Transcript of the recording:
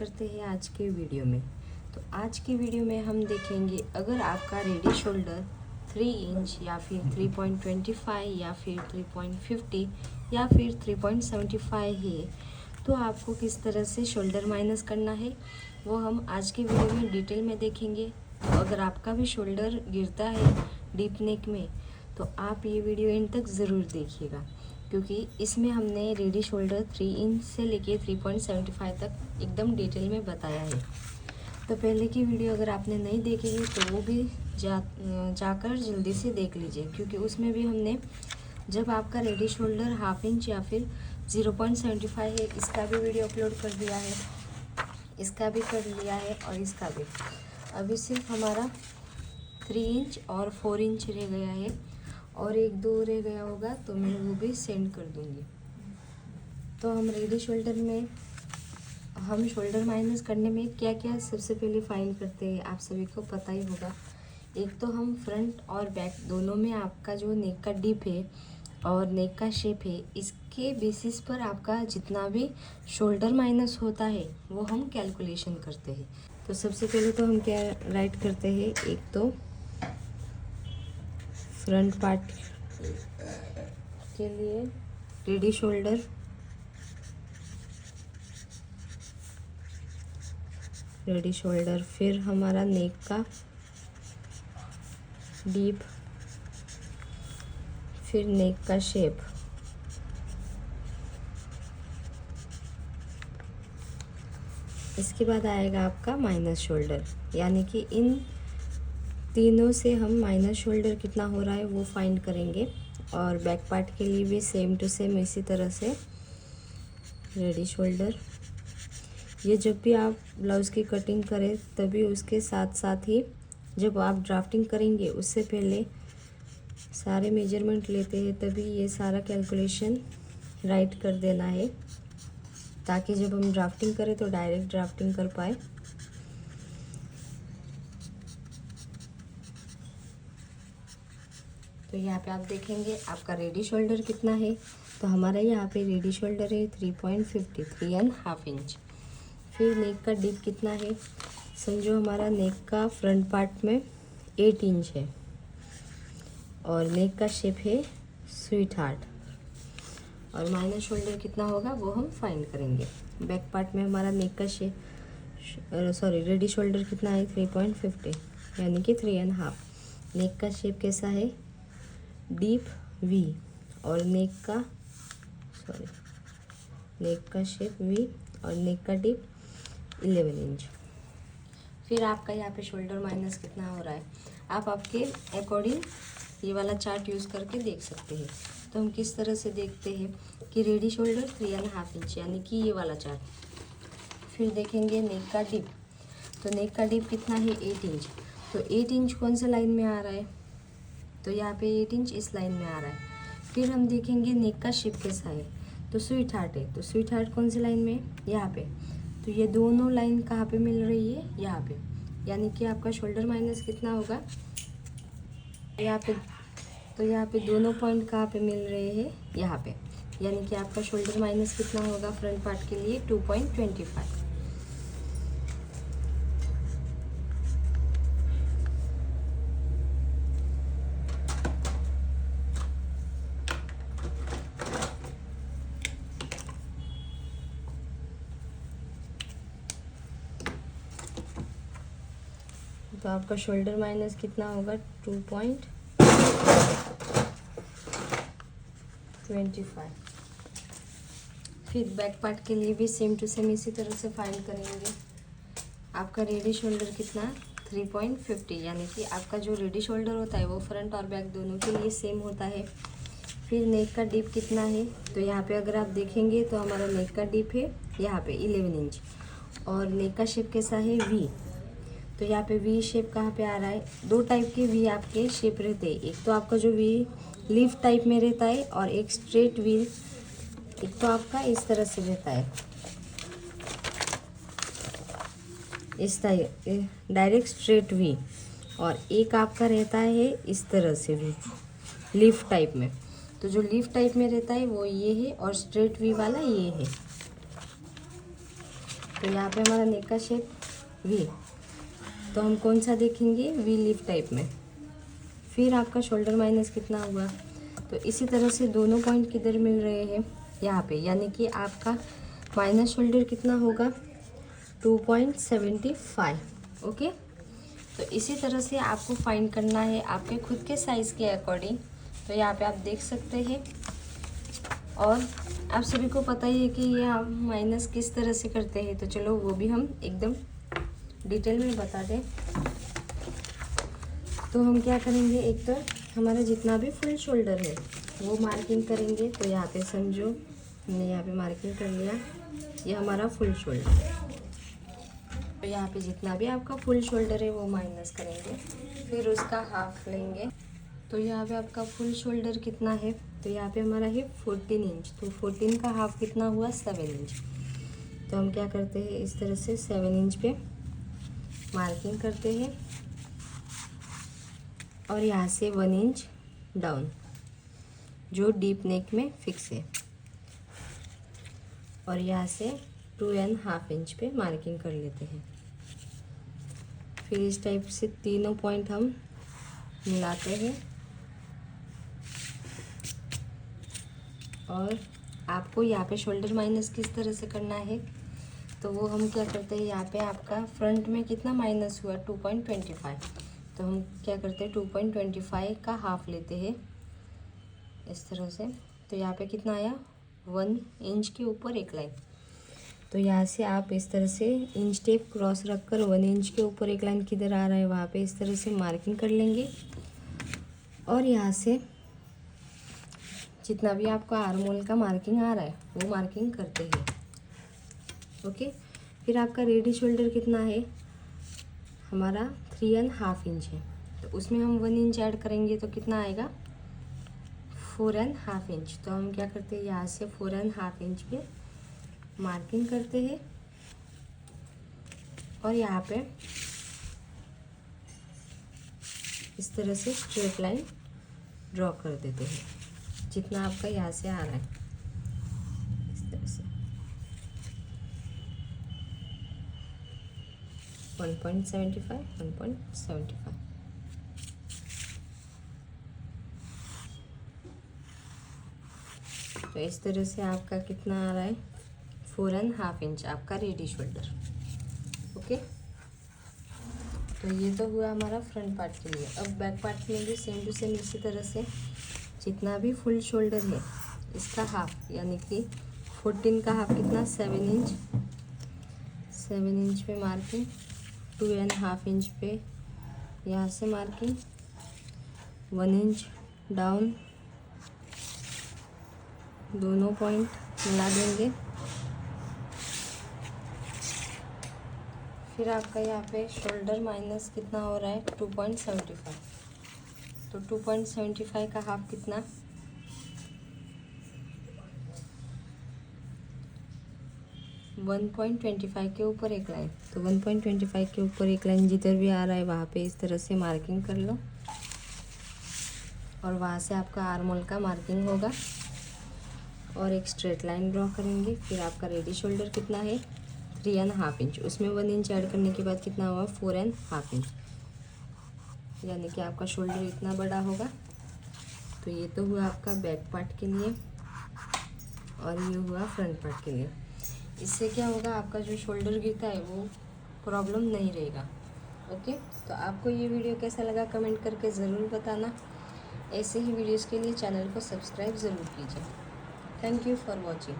करते हैं आज के वीडियो में। तो आज की वीडियो में हम देखेंगे अगर आपका रेडी शोल्डर 3 इंच या फिर 3.25 या फिर 3.50 या फिर 3.75 है तो आपको किस तरह से शोल्डर माइनस करना है वो हम आज की वीडियो में डिटेल में देखेंगे। तो अगर आपका भी शोल्डर गिरता है डीप नेक में तो आप ये वीडियो एंड तक ज़रूर देखिएगा, क्योंकि इसमें हमने रेडी शोल्डर 3 इंच से लेके 3.75 तक एकदम डिटेल में बताया है। तो पहले की वीडियो अगर आपने नहीं देखी है तो वो भी जाकर जल्दी से देख लीजिए, क्योंकि उसमें भी हमने जब आपका रेडी शोल्डर हाफ इंच या फिर 0.75 है इसका भी वीडियो अपलोड कर दिया है, इसका भी कर लिया है और इसका भी। अभी सिर्फ हमारा 3 इंच और 4 इंच रह गया है और 1-2 रह गया होगा तो मैं वो भी सेंड कर दूँगी। तो हम रेडी शोल्डर में हम शोल्डर माइनस करने में क्या क्या सबसे पहले फाइंड करते हैं आप सभी को पता ही होगा। एक तो हम फ्रंट और बैक दोनों में आपका जो नेक का डिप है और नेक का शेप है इसके बेसिस पर आपका जितना भी शोल्डर माइनस होता है वो हम कैलकुलेशन करते हैं। तो सबसे पहले तो हम क्या राइट करते हैं, एक तो फ्रंट पार्ट के लिए रेडी शोल्डर, फिर हमारा नेक का डीप, फिर नेक का शेप, इसके बाद आएगा आपका माइनस शोल्डर। यानी कि इन तीनों से हम माइनस शोल्डर कितना हो रहा है वो फाइंड करेंगे। और बैक पार्ट के लिए भी सेम टू सेम इसी तरह से रेडी शोल्डर। ये जब भी आप ब्लाउज़ की कटिंग करें तभी उसके साथ साथ ही जब आप ड्राफ्टिंग करेंगे उससे पहले सारे मेजरमेंट लेते हैं, तभी ये सारा कैलकुलेशन राइट कर देना है ताकि जब हम ड्राफ्टिंग करें तो डायरेक्ट ड्राफ्टिंग कर पाए। तो यहाँ पे आप देखेंगे आपका रेडी शोल्डर कितना है। तो हमारा यहाँ पे रेडी शोल्डर है 3.50, 3.5 इंच। फिर नेक का डिप कितना है, समझो हमारा नेक का फ्रंट पार्ट में 8 इंच है और नेक का शेप है स्वीट हार्ट। और माइनस शोल्डर कितना होगा वो हम फाइंड करेंगे। बैक पार्ट में हमारा नेक का रेडी शोल्डर कितना है 3.50 यानी कि 3.5। नेक का शेप कैसा है, डीप वी, और नेक का शेप वी और नेक का डीप 11 इंच। फिर आपका यहाँ पे शोल्डर माइनस कितना हो रहा है आप आपके अकॉर्डिंग ये वाला चार्ट यूज़ करके देख सकते हैं। तो हम किस तरह से देखते हैं कि रेडी शोल्डर 3.5 इंच यानी कि ये वाला चार्ट। फिर देखेंगे नेक का डिप, तो नेक का डिप कितना है 8 इंच। तो 8 इंच कौन सा लाइन में आ रहा है, तो यहाँ पे 8 इंच इस लाइन में आ रहा है। फिर हम देखेंगे नेक का शेप कैसा है, तो स्वीट हार्ट है। तो स्वीट हार्ट कौन सी लाइन में, यहाँ पे। तो ये दोनों लाइन कहाँ पे मिल रही है, यहाँ पे। यानी कि आपका शोल्डर माइनस कितना होगा यहाँ पे। तो यहाँ पे दोनों पॉइंट कहाँ पे मिल रहे हैं, यहाँ पे। यानी कि आपका शोल्डर माइनस कितना होगा फ्रंट पार्ट के लिए 2.25। तो आपका शोल्डर माइनस कितना होगा 2.25। फिर बैक पार्ट के लिए भी सेम टू सेम इसी तरह से फाइंड करेंगे। आपका रेडी शोल्डर कितना 3.50 यानी कि आपका जो रेडी शोल्डर होता है वो फ्रंट और बैक दोनों के लिए सेम होता है। फिर नेक का डिप कितना है, तो यहाँ पे अगर आप देखेंगे तो हमारा नेक का डिप है यहाँ पे 11 इंच। और नेक का शेप कैसा है वी। तो यहाँ पे वी शेप कहाँ पे आ रहा है, 2 टाइप के वी आपके शेप रहते हैं। एक तो आपका जो वी लीफ टाइप में रहता है और एक स्ट्रेट वी, एक तो आपका इस तरह से रहता है, इस टाइप डायरेक्ट स्ट्रेट वी, और एक आपका रहता है इस तरह से वी लीफ टाइप में। तो जो लीफ टाइप में रहता है वो ये है और स्ट्रेट वी वाला ये है। तो यहाँ पे हमारा नेक का शेप वी, तो हम कौन सा देखेंगे, वी लीफ टाइप में। फिर आपका शोल्डर माइनस कितना हुआ, तो इसी तरह से दोनों पॉइंट किधर मिल रहे हैं, यहाँ पे, यानी कि आपका माइनस शोल्डर कितना होगा 2.75। ओके, तो इसी तरह से आपको फाइंड करना है आपके खुद के साइज़ के अकॉर्डिंग। तो यहाँ पे आप देख सकते हैं, और आप सभी को पता ही है कि ये हम माइनस किस तरह से करते हैं, तो चलो वो भी हम एकदम डिटेल में बता दें। तो हम क्या करेंगे, एक तो हमारा जितना भी फुल शोल्डर है वो मार्किंग करेंगे। तो यहाँ पे समझो हमने यहाँ पे मार्किंग कर लिया, ये हमारा फुल शोल्डर। तो यहाँ पे जितना भी आपका फुल शोल्डर है वो माइनस करेंगे, फिर उसका हाफ लेंगे। तो यहाँ पे आपका फुल शोल्डर कितना है, तो यहाँ पे हमारा है 14 इंच, तो 14 का हाफ कितना हुआ 7 इंच। तो हम क्या करते हैं, इस तरह से 7 इंच पे मार्किंग करते हैं, और यहाँ से 1 इंच डाउन जो डीप नेक में फिक्स है, और यहाँ से 2.5 इंच पे मार्किंग कर लेते हैं। फिर इस टाइप से तीनों पॉइंट हम मिलाते हैं, और आपको यहाँ पे शोल्डर माइनस किस तरह से करना है, तो वो हम क्या करते हैं, यहाँ पे आपका फ्रंट में कितना माइनस हुआ 2.25, तो हम क्या करते हैं 2.25 का हाफ लेते हैं इस तरह से। तो यहाँ पे कितना आया 1 इंच के ऊपर एक लाइन। तो यहाँ से आप इस तरह से इंच टेप क्रॉस रखकर 1 इंच के ऊपर एक लाइन किधर आ रहा है वहाँ पे इस तरह से मार्किंग कर लेंगे, और यहाँ से जितना भी आपका आर्म होल का मार्किंग आ रहा है वो मार्किंग करते हैं। ओके, फिर आपका रेडी शोल्डर कितना है, हमारा 3.5 इंच है, तो उसमें हम 1 इंच ऐड करेंगे तो कितना आएगा 4.5 इंच। तो हम क्या करते हैं, यहाँ से 4.5 इंच पे मार्किंग करते हैं, और यहाँ पे इस तरह से स्ट्रेट लाइन ड्रॉ कर देते हैं, जितना आपका यहाँ से आ रहा है इस तरह से 1.75। तो इस तरह से आपका कितना आ रहा है 4.5 इंच आपका रेडी शोल्डर। ओके, तो ये तो हुआ हमारा फ्रंट पार्ट के लिए। अब बैक पार्ट में भी सेम टू सेम इसी तरह से जितना भी फुल शोल्डर है इसका हाफ, यानी कि 14 का हाफ कितना 7 इंच, 7 इंच पे मार्किंग, 2.5 इंच पे यहाँ से मार्किंग, 1 इंच डाउन, दोनों पॉइंट मिला देंगे। फिर आपका यहाँ पे शोल्डर माइनस कितना हो रहा है 2.75, तो 2.75 का हाफ कितना 1.25 के ऊपर एक लाइन, तो 1.25 के ऊपर एक लाइन जिधर भी आ रहा है वहाँ पे इस तरह से मार्किंग कर लो, और वहाँ से आपका आर्म होल का मार्किंग होगा, और एक स्ट्रेट लाइन ड्रॉ करेंगे। फिर आपका रेडी शोल्डर कितना है 3.5 इंच, उसमें 1 इंच ऐड करने के बाद कितना हुआ 4.5 इंच, यानी कि आपका शोल्डर इतना बड़ा होगा। तो ये तो हुआ आपका बैक पार्ट के लिए, और ये हुआ फ्रंट पार्ट के लिए। इससे क्या होगा, आपका जो शोल्डर गिरता है वो प्रॉब्लम नहीं रहेगा। ओके, तो आपको ये वीडियो कैसा लगा कमेंट करके ज़रूर बताना। ऐसे ही वीडियोस के लिए चैनल को सब्सक्राइब ज़रूर कीजिए। Thank you for watching.